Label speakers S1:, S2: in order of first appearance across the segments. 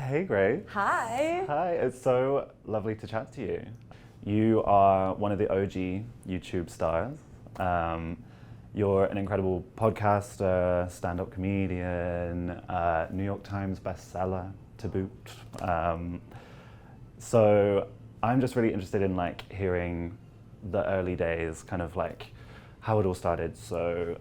S1: Hey Grace.
S2: Hi.
S1: Hi, it's so lovely to chat to you. You are one of the OG YouTube stars. You're an incredible podcaster, stand-up comedian, New York Times bestseller to boot. So I'm just really interested in hearing the early days, kind of how it all started. So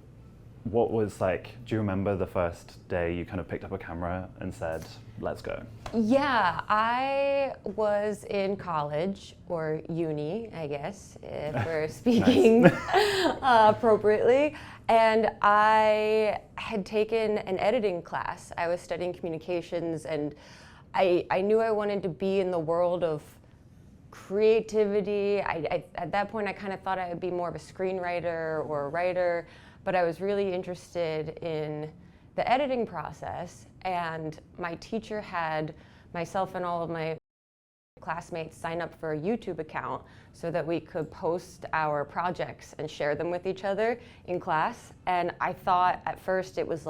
S1: what was do you remember the first day you kind of picked up a camera and said, let's go?
S2: Yeah, I was in college, or uni, I guess, if we're speaking appropriately. And I had taken an editing class. I was studying communications, and I knew I wanted to be in the world of creativity. At that point, I kind of thought I would be more of a screenwriter or a writer, but I was really interested in the editing process, and my teacher had myself and all of my classmates sign up for a YouTube account so that we could post our projects and share them with each other in class. And I thought at first it was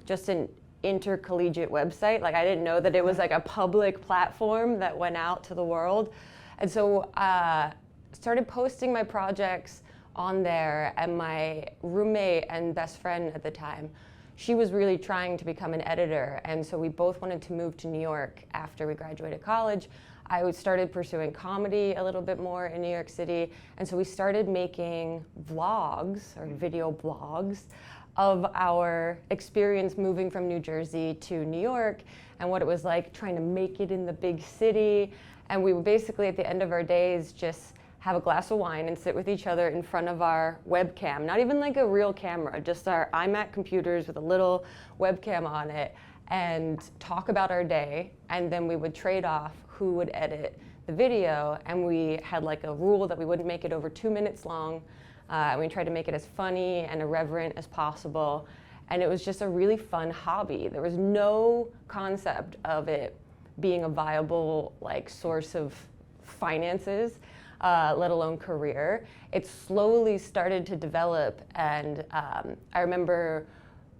S2: just an intercollegiate website. I didn't know that it was a public platform that went out to the world. And so started posting my projects on there, and my roommate and best friend at the time, she was really trying to become an editor, and so we both wanted to move to New York after we graduated college. I started pursuing comedy a little bit more in New York City, and so we started making vlogs, or video blogs, of our experience moving from New Jersey to New York and what it was like trying to make it in the big city. And we would basically, at the end of our days, just have a glass of wine and sit with each other in front of our webcam, not even a real camera, just our iMac computers with a little webcam on it, and talk about our day. And then we would trade off who would edit the video. And we had a rule that we wouldn't make it over 2 minutes long. And we tried to make it as funny and irreverent as possible. And it was just a really fun hobby. There was no concept of it being a viable source of finances, let alone career. It slowly started to develop, and I remember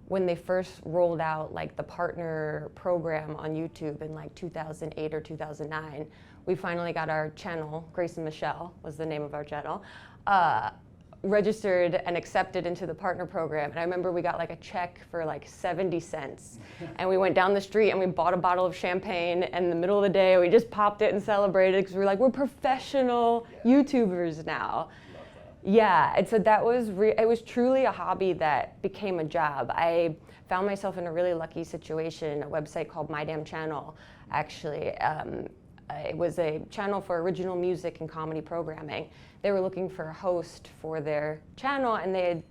S2: when they first rolled out the partner program on YouTube in 2008 or 2009, we finally got our channel, Grace and Michelle was the name of our channel, registered and accepted into the partner program. And I remember we got a check for 70 cents. And we went down the street and we bought a bottle of champagne, and in the middle of the day we just popped it and celebrated because we were we're professional YouTubers now. Yeah, and so that was, it was truly a hobby that became a job. I found myself in a really lucky situation, a website called My Damn Channel, actually. It was a channel for original music and comedy programming. They were looking for a host for their channel, and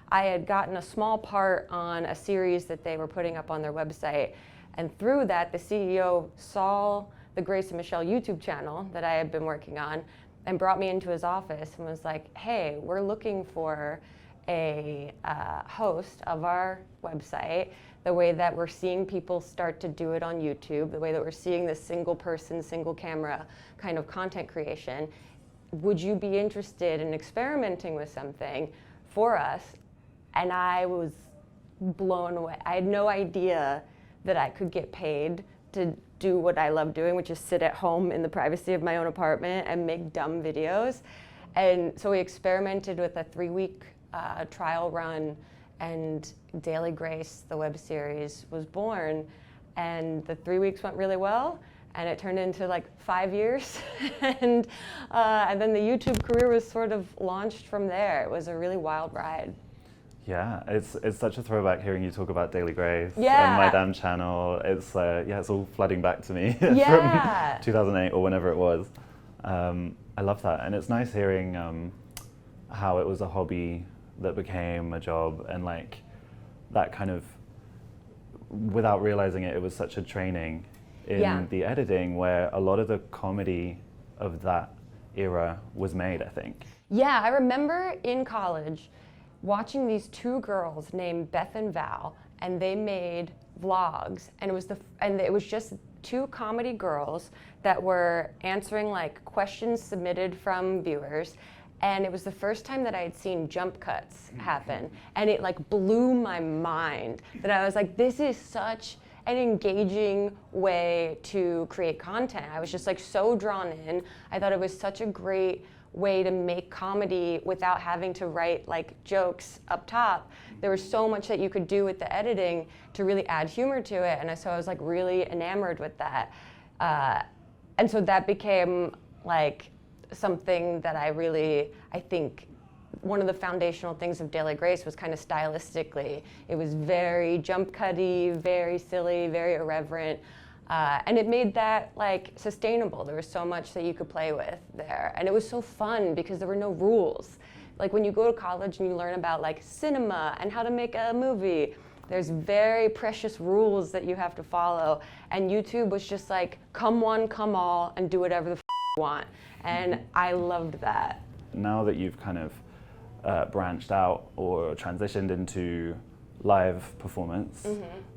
S2: I had gotten a small part on a series that they were putting up on their website. And through that, the CEO saw the Grace and Michelle YouTube channel that I had been working on and brought me into his office and was like, hey, we're looking for a host of our website, the way that we're seeing people start to do it on YouTube, the way that we're seeing this single person, single camera kind of content creation. Would you be interested in experimenting with something for us? And I was blown away. I had no idea that I could get paid to do what I love doing, which is sit at home in the privacy of my own apartment and make dumb videos. And so we experimented with a 3-week trial run, and DailyGrace, the web series, was born. And the 3 weeks went really well, and it turned into 5 years. and then the YouTube career was sort of launched from there. It was a really wild ride.
S1: Yeah, it's such a throwback hearing you talk about DailyGrace and My
S2: Yeah.
S1: Damn Channel. It's it's all flooding back to me
S2: Yeah.
S1: from 2008 or whenever it was. I love that, and it's nice hearing how it was a hobby that became a job, and that kind of, without realizing it, it was such a training in the editing, where a lot of the comedy of that era was made, I think.
S2: Yeah, I remember in college watching these 2 girls named Beth and Val, and they made vlogs, and it was just 2 comedy girls that were answering questions submitted from viewers. And it was the first time that I had seen jump cuts happen. And it blew my mind that I was this is such an engaging way to create content. I was just like so drawn in. I thought it was such a great way to make comedy without having to write like jokes up top. There was so much that you could do with the editing to really add humor to it, and so I was like really enamored with that. And so that became like something that I think one of the foundational things of DailyGrace was kind of stylistically. It was very jump cutty, very silly, very irreverent. And it made that like sustainable. There was so much that you could play with there. And it was so fun because there were no rules. Like when you go to college and you learn about like cinema and how to make a movie, there's very precious rules that you have to follow. And YouTube was just like, come one, come all, and do whatever the you want. And I loved that.
S1: Now that you've kind of branched out or transitioned into live performance,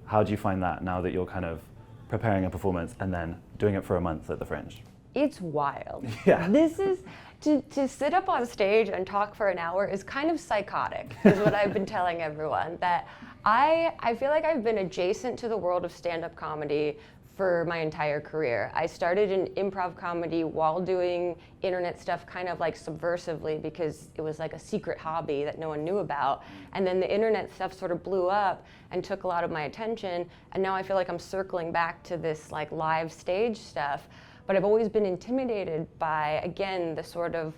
S1: how do you find that now that you're kind of preparing a performance and then doing it for a month at the Fringe?
S2: It's wild.
S1: Yeah.
S2: This is, to sit up on stage and talk for an hour is kind of psychotic, is what I've been telling everyone. That I feel like I've been adjacent to the world of stand-up comedy for my entire career. I started in improv comedy while doing internet stuff kind of like subversively because it was like a secret hobby that no one knew about. And then the internet stuff sort of blew up and took a lot of my attention. And now I feel like I'm circling back to this like live stage stuff. But I've always been intimidated by, again, the sort of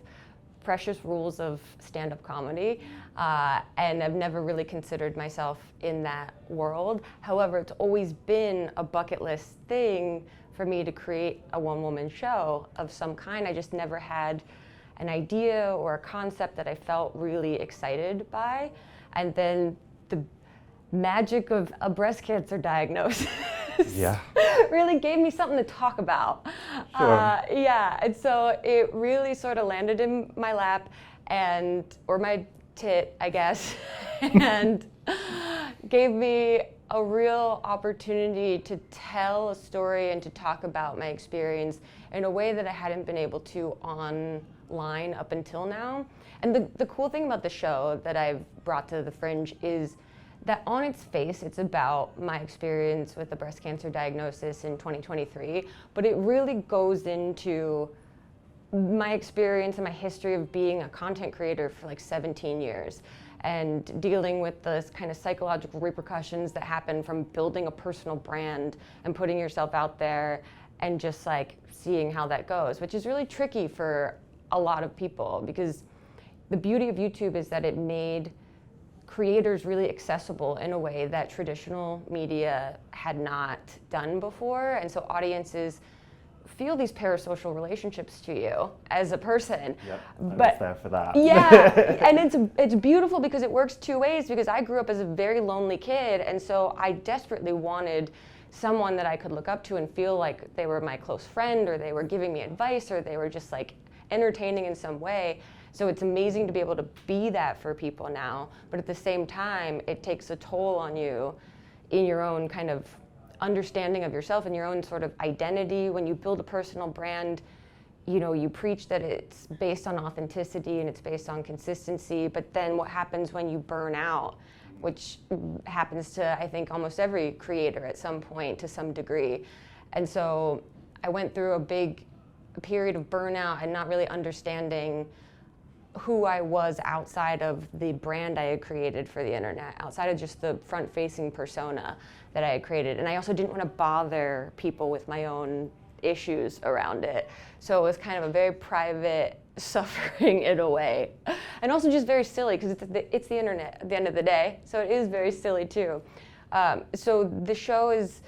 S2: precious rules of stand-up comedy, and I've never really considered myself in that world. However, it's always been a bucket list thing for me to create a one-woman show of some kind. I just never had an idea or a concept that I felt really excited by. And then the magic of a breast cancer diagnosis really gave me something to talk about.
S1: Sure.
S2: And so it really sort of landed in my lap or my tit, I guess, and gave me a real opportunity to tell a story and to talk about my experience in a way that I hadn't been able to online up until now. And the cool thing about the show that I've brought to the Fringe is that on its face, it's about my experience with the breast cancer diagnosis in 2023, but it really goes into my experience and my history of being a content creator for like 17 years and dealing with the kind of psychological repercussions that happen from building a personal brand and putting yourself out there and just like seeing how that goes, which is really tricky for a lot of people because the beauty of YouTube is that it made creators really accessible in a way that traditional media had not done before. And so audiences feel these parasocial relationships to you as a person.
S1: Yep, I was there for that.
S2: Yeah, and it's beautiful because it works two ways because I grew up as a very lonely kid, and so I desperately wanted someone that I could look up to and feel like they were my close friend or they were giving me advice or they were just like entertaining in some way. So it's amazing to be able to be that for people now, but at the same time, it takes a toll on you in your own kind of understanding of yourself and your own sort of identity. When you build a personal brand, you know, you preach that it's based on authenticity and it's based on consistency, but then what happens when you burn out, which happens to, I think, almost every creator at some point to some degree. And so I went through a big period of burnout and not really understanding who I was outside of the brand I had created for the internet, outside of just the front-facing persona that I had created. And I also didn't want to bother people with my own issues around it. So it was kind of a very private suffering in a way. And also just very silly because it's the internet at the end of the day. So it is very silly too. So the show is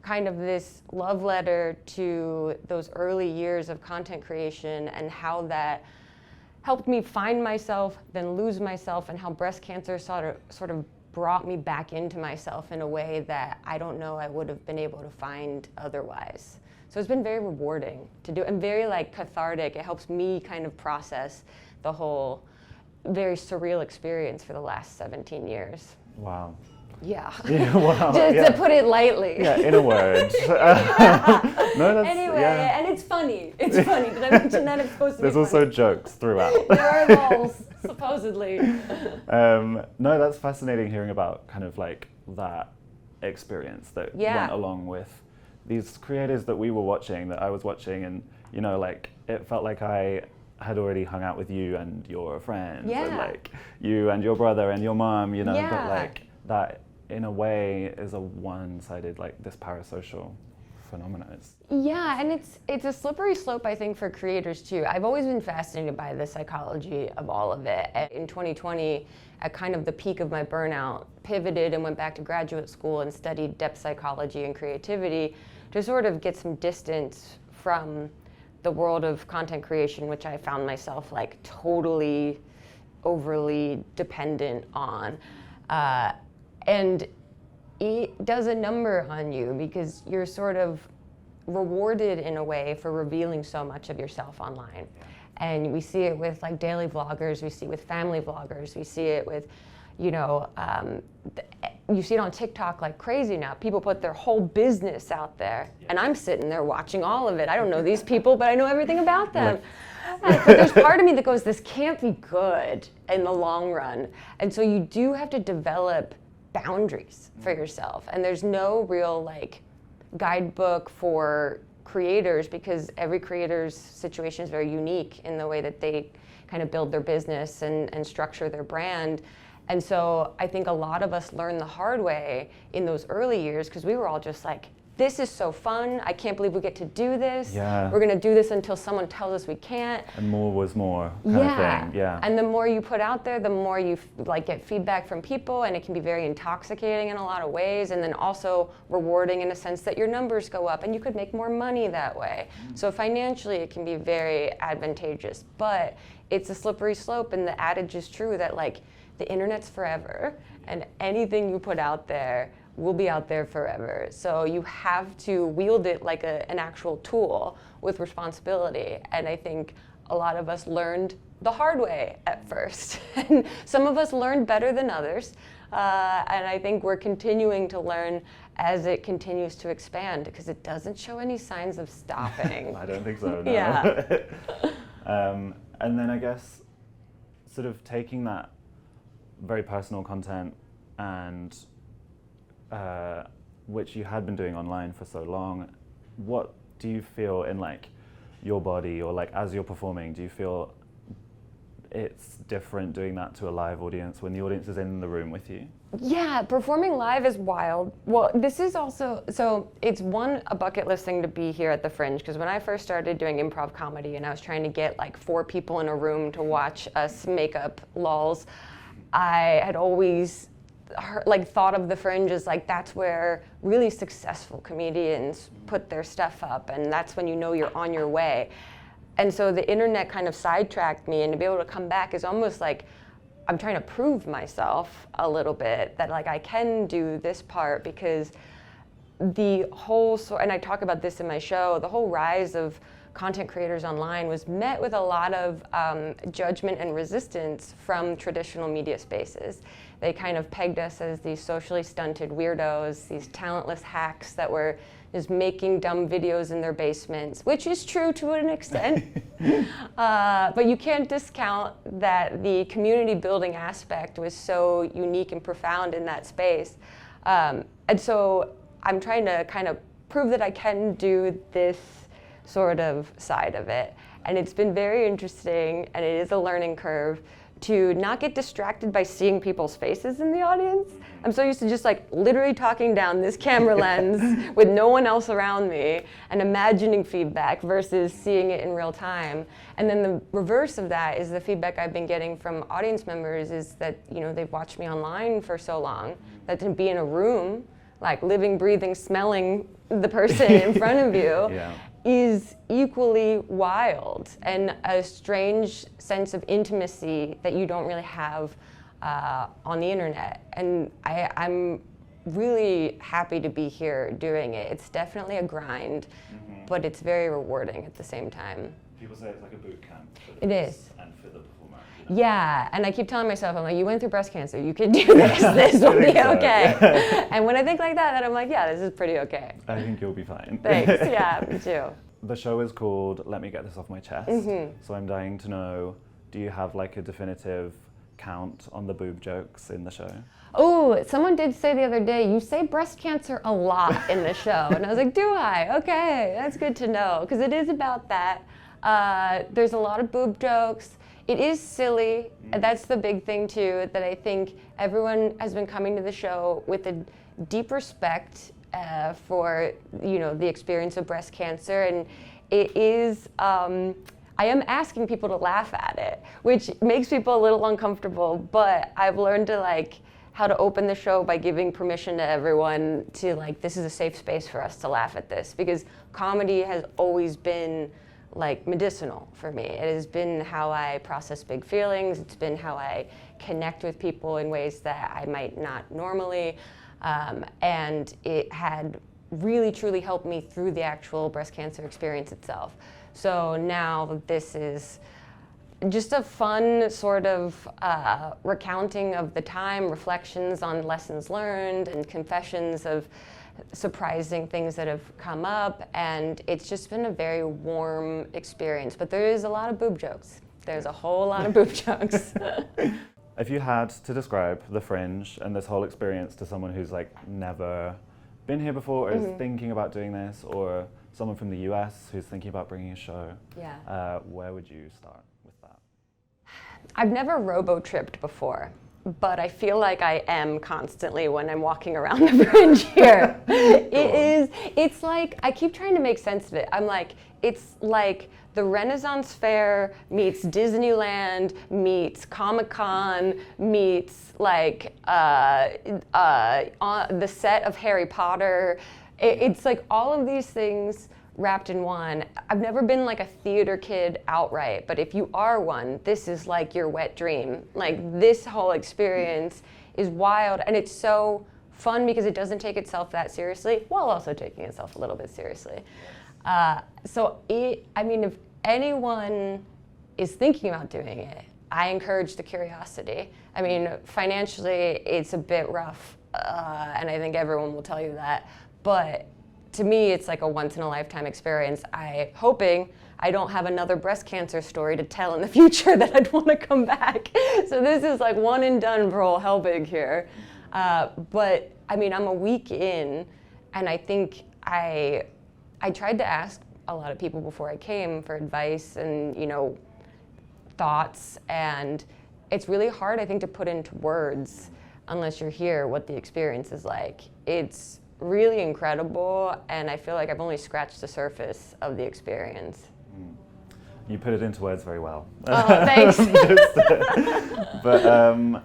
S2: kind of this love letter to those early years of content creation and how that helped me find myself, then lose myself, and how breast cancer sort of brought me back into myself in a way that I don't know I would have been able to find otherwise. So it's been very rewarding to do and very like cathartic. It helps me kind of process the whole very surreal experience for the last 17 years.
S1: Wow.
S2: Yeah.
S1: Yeah, wow.
S2: Just to put it lightly.
S1: Yeah, in a word. No, that's,
S2: anyway,
S1: yeah.
S2: and it's funny. It's funny. Did I mention that it's supposed to
S1: There's
S2: be
S1: also
S2: funny?
S1: jokes throughout.
S2: There are balls, supposedly.
S1: No, that's fascinating hearing about kind of like that experience that
S2: Yeah.
S1: went along with these creators that we were watching, that I was watching, and you know, like it felt like I had already hung out with you and your friends,
S2: Yeah.
S1: and like you and your brother and your mom, you know,
S2: Yeah.
S1: but like that in a way is a one-sided, like this parasocial phenomenon.
S2: Yeah, and it's a slippery slope, I think, for creators too. I've always been fascinated by the psychology of all of it. In 2020, at kind of the peak of my burnout, pivoted and went back to graduate school and studied depth psychology and creativity to sort of get some distance from the world of content creation, which I found myself like totally overly dependent on. And it does a number on you because you're sort of rewarded in a way for revealing so much of yourself online. And we see it with like daily vloggers, we see it with family vloggers, we see it with, you know, you see it on TikTok like crazy now. People put their whole business out there, and I'm sitting there watching all of it. I don't know these people, but I know everything about them. But there's part of me that goes, this can't be good in the long run. And so you do have to develop boundaries for yourself. And there's no real like guidebook for creators because every creator's situation is very unique in the way that they kind of build their business and structure their brand. And so I think a lot of us learned the hard way in those early years because we were all just like, this is so fun. I can't believe we get to do this.
S1: Yeah.
S2: We're going to do this until someone tells us we can't.
S1: And more was more kind of thing. Yeah.
S2: And the more you put out there, the more you like get feedback from people, and it can be very intoxicating in a lot of ways, and then also rewarding in a sense that your numbers go up and you could make more money that way. So financially it can be very advantageous, but it's a slippery slope, and the adage is true that like the internet's forever and anything you put out there will be out there forever. So you have to wield it like an actual tool with responsibility. And I think a lot of us learned the hard way at first. And some of us learned better than others. And I think we're continuing to learn as it continues to expand because it doesn't show any signs of stopping.
S1: I don't think so, no.
S2: Yeah.
S1: And then I guess sort of taking that very personal content and which you had been doing online for so long, what do you feel in like your body or like as you're performing, do you feel it's different doing that to a live audience when the audience is in the room with you?
S2: Yeah, performing live is wild. Well, this is also, so it's a bucket list thing to be here at the Fringe, because when I first started doing improv comedy and I was trying to get like 4 people in a room to watch us make up lulls, I had always thought of the Fringe as like that's where really successful comedians put their stuff up, and that's when you know you're on your way. And so the internet kind of sidetracked me, and to be able to come back is almost like I'm trying to prove myself a little bit that like I can do this part, because the whole and I talk about this in my show, the whole rise of content creators online was met with a lot of judgment and resistance from traditional media spaces. They kind of pegged us as these socially stunted weirdos, these talentless hacks that were just making dumb videos in their basements, which is true to an extent. But you can't discount that the community building aspect was so unique and profound in that space. And so I'm trying to kind of prove that I can do this sort of side of it. And it's been very interesting, and it is a learning curve, to not get distracted by seeing people's faces in the audience. I'm so used to just like literally talking down this camera lens with no one else around me and imagining feedback versus seeing it in real time. And then the reverse of that is the feedback I've been getting from audience members is that, you know, they've watched me online for so long that to be in a room, like living, breathing, smelling the person in front of you,
S1: yeah,
S2: is equally wild and a strange sense of intimacy that you don't really have on the internet. And I'm really happy to be here doing it. It's definitely a grind, but it's very rewarding at the same time.
S1: People say it's like a boot camp.
S2: It is.
S1: And for the performer.
S2: Yeah, and I keep telling myself, I'm like, you went through breast cancer, you can do this, this will be okay. And when I think like that, then I'm like, yeah, this is pretty okay.
S1: I think you'll be fine.
S2: Thanks, yeah, me too.
S1: The show is called Let Me Get This Off My Chest. So I'm dying to know, do you have like a definitive count on the boob jokes in the show?
S2: Oh, someone did say the other day, you say breast cancer a lot in the show. And I was like, do I? Okay, that's good to know. Because it is about that. There's a lot of boob jokes. It is silly. And that's the big thing, too, that I think everyone has been coming to the show with a deep respect for, you know, the experience of breast cancer. And it is... I am asking people to laugh at it, which makes people a little uncomfortable, but I've learned to like how to open the show by giving permission to everyone to like, this is a safe space for us to laugh at this, because comedy has always been like medicinal for me. It has been how I process big feelings. It's been how I connect with people in ways that I might not normally. And it had really truly helped me through the actual breast cancer experience itself. So now this is just a fun sort of recounting of the time, reflections on lessons learned, and confessions of surprising things that have come up. And it's just been a very warm experience. But there is a lot of boob jokes. There's a whole lot of boob jokes.
S1: If you had to describe the Fringe and this whole experience to someone who's like never been here before, or is thinking about doing this, or someone from the US who's thinking about bringing a show, where would you start with that?
S2: I've never robo-tripped before, but I feel like I am constantly when I'm walking around the Fringe here. It's like, I keep trying to make sense of it. I'm like, it's like the Renaissance Fair meets Disneyland meets Comic-Con meets like the set of Harry Potter. It's like all of these things wrapped in one. I've never been like a theater kid outright, but if you are one, this is like your wet dream. Like this whole experience is wild, and it's so fun because it doesn't take itself that seriously while also taking itself a little bit seriously. I mean, if anyone is thinking about doing it, I encourage the curiosity. I mean, financially, it's a bit rough, and I think everyone will tell you that. But to me, it's like a once-in-a-lifetime experience. I'm hoping I don't have another breast cancer story to tell in the future that I'd want to come back. So this is like one and done for old Helbig here. But I mean, I'm a week in, and I think I tried to ask a lot of people before I came for advice and, you know, thoughts. And it's really hard, I think, to put into words unless you're here what the experience is like. It's really incredible, and I feel like I've only scratched the surface of the experience.
S1: You put it into words very well.
S2: Oh, thanks.
S1: But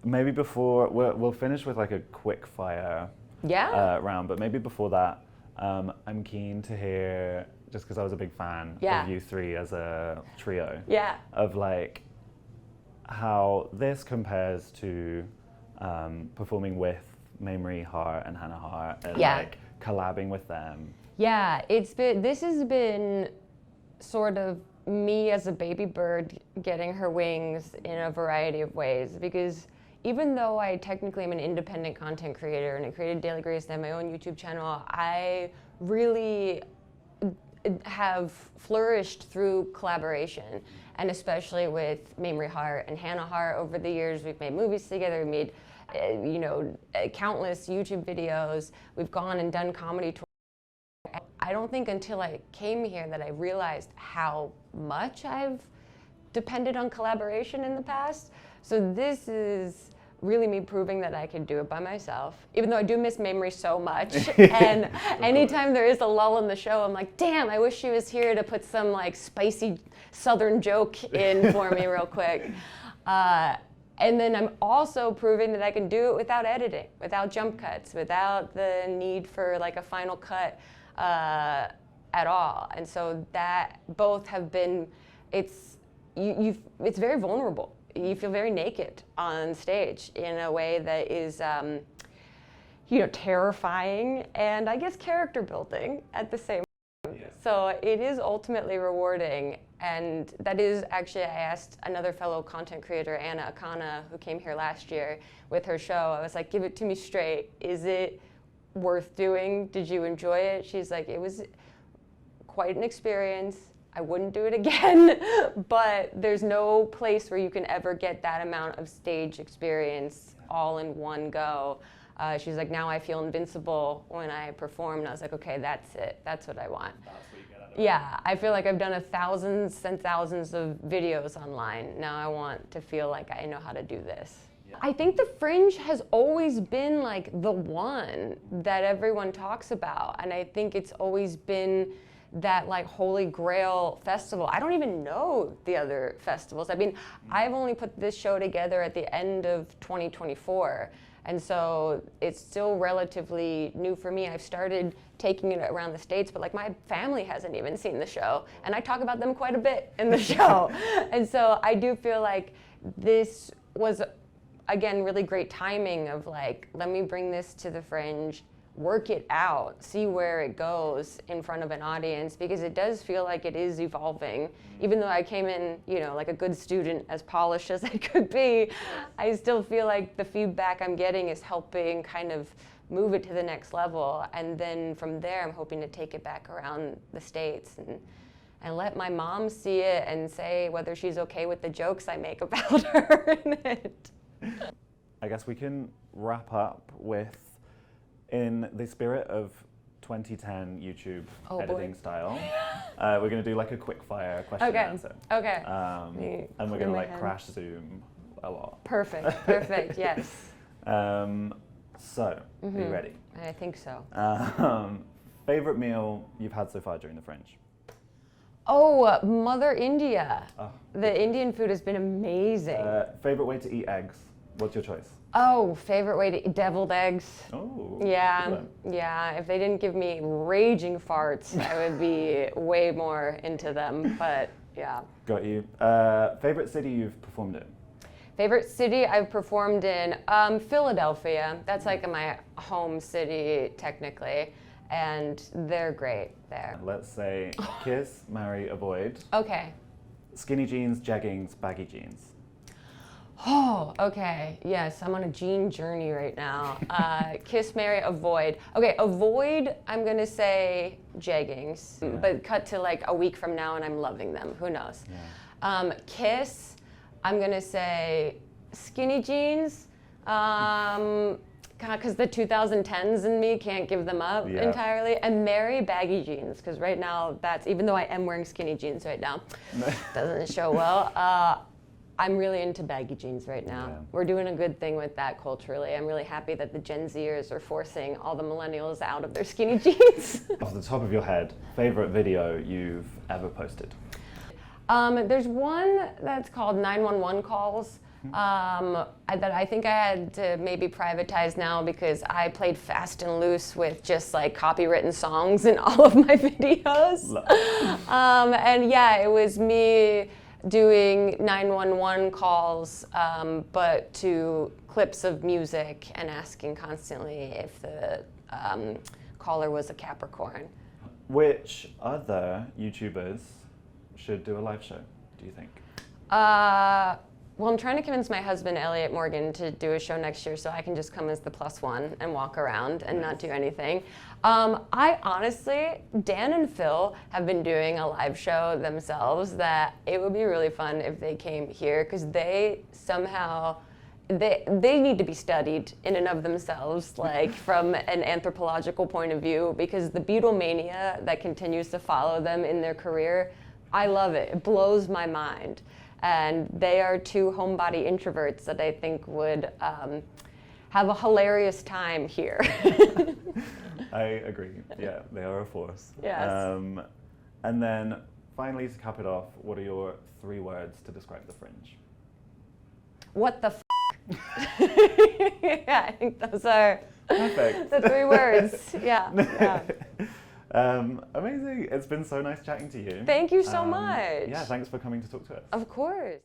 S1: maybe before, we'll finish with like a quick fire round, but maybe before that, I'm keen to hear, just because I was a big fan of you three as a trio, of like how this compares to performing with Mamrie Hart and Hannah Hart and like collabing with them. Yeah,
S2: this has been sort of me as a baby bird getting her wings in a variety of ways, because even though I technically am an independent content creator and I created DailyGrace and have my own YouTube channel, I really have flourished through collaboration, and especially with Mamrie Hart and Hannah Hart over the years. We've made movies together, we made countless YouTube videos. We've gone and done comedy tours. I don't think until I came here that I realized how much I've depended on collaboration in the past. So this is really me proving that I can do it by myself, even though I do miss Mamrie so much. And anytime there is a lull in the show, I'm like, damn, I wish she was here to put some like spicy Southern joke in for me real quick. And then I'm also proving that I can do it without editing, without jump cuts, without the need for like a final cut at all. And so that both have been, it's very vulnerable. You feel very naked on stage in a way that is, terrifying and I guess character building at the same time. So it is ultimately rewarding. And that is actually, I asked another fellow content creator, Anna Akana, who came here last year with her show. I was like, give it to me straight. Is it worth doing? Did you enjoy it? She's like, it was quite an experience. I wouldn't do it again, but there's no place where you can ever get that amount of stage experience all in one go. She's like, now I feel invincible when I perform. And I was like, okay, that's it. That's what I want.
S1: That's what you get out of it.
S2: Yeah, I feel like I've done thousands and thousands of videos online. Now I want to feel like I know how to do this. Yeah. I think the Fringe has always been like the one that everyone talks about. And I think it's always been that like holy grail festival. I don't even know the other festivals. I mean, I've only put this show together at the end of 2024. And so it's still relatively new for me. I've started taking it around the States, but like my family hasn't even seen the show. And I talk about them quite a bit in the show. And so I do feel like this was, again, really great timing of like, let me bring this to the Fringe, work it out, see where it goes in front of an audience, because it does feel like it is evolving. Even though I came in, you know, like a good student, as polished as I could be, I still feel like the feedback I'm getting is helping kind of move it to the next level. And then from there, I'm hoping to take it back around the States and let my mom see it and say whether she's okay with the jokes I make about her in it.
S1: I guess we can wrap up with, in the spirit of 2010 YouTube editing style, we're going to do like a quickfire question and answer.
S2: Okay.
S1: And we're going to like crash zoom a lot.
S2: Perfect, yes.
S1: So, are you ready?
S2: I think so.
S1: Favorite meal you've had so far during the Fringe?
S2: Oh, Mother India. Oh. The Indian food has been amazing.
S1: Favorite way to eat eggs? What's your choice?
S2: Oh, favorite way to eat deviled eggs.
S1: Oh.
S2: Yeah, yeah. If they didn't give me raging farts, I would be way more into them, but yeah.
S1: Got you. Favorite city you've performed in?
S2: Favorite city I've performed in? Philadelphia. That's like my home city, technically. And they're great there.
S1: Let's say kiss, marry, avoid.
S2: Okay.
S1: Skinny jeans, jeggings, baggy jeans.
S2: Oh, okay. Yes, I'm on a jean journey right now. Kiss, marry, avoid. Okay, avoid, I'm going to say jeggings, but cut to like a week from now and I'm loving them. Who knows? Yeah. Kiss, I'm going to say skinny jeans. Because the 2010s in me can't give them up entirely. And marry baggy jeans, because right now that's, even though I am wearing skinny jeans right now, doesn't show well. I'm really into baggy jeans right now. Yeah. We're doing a good thing with that culturally. I'm really happy that the Gen Zers are forcing all the millennials out of their skinny jeans.
S1: Off the top of your head, favorite video you've ever posted?
S2: There's one that's called 911 calls. That I think I had to maybe privatize now because I played fast and loose with just like copywritten songs in all of my videos. And yeah, it was me doing 911 calls, but to clips of music and asking constantly if the caller was a Capricorn.
S1: Which other YouTubers should do a live show, do you think?
S2: Well, I'm trying to convince my husband, Elliot Morgan, to do a show next year so I can just come as the +1 and walk around and not do anything. I honestly, Dan and Phil have been doing a live show themselves that it would be really fun if they came here because they somehow, they need to be studied in and of themselves, like from an anthropological point of view, because the Beatlemania that continues to follow them in their career, I love it. It blows my mind. And they are two homebody introverts that I think would have a hilarious time here.
S1: I agree. Yeah, they are a force.
S2: Yes.
S1: And then finally, to cap it off, what are your 3 words to describe the Fringe?
S2: What the f***? Yeah, I think those are
S1: perfect.
S2: The 3 words. Yeah.
S1: Amazing. It's been so nice chatting to you.
S2: Thank you so much.
S1: Yeah, thanks for coming to talk to us.
S2: Of course.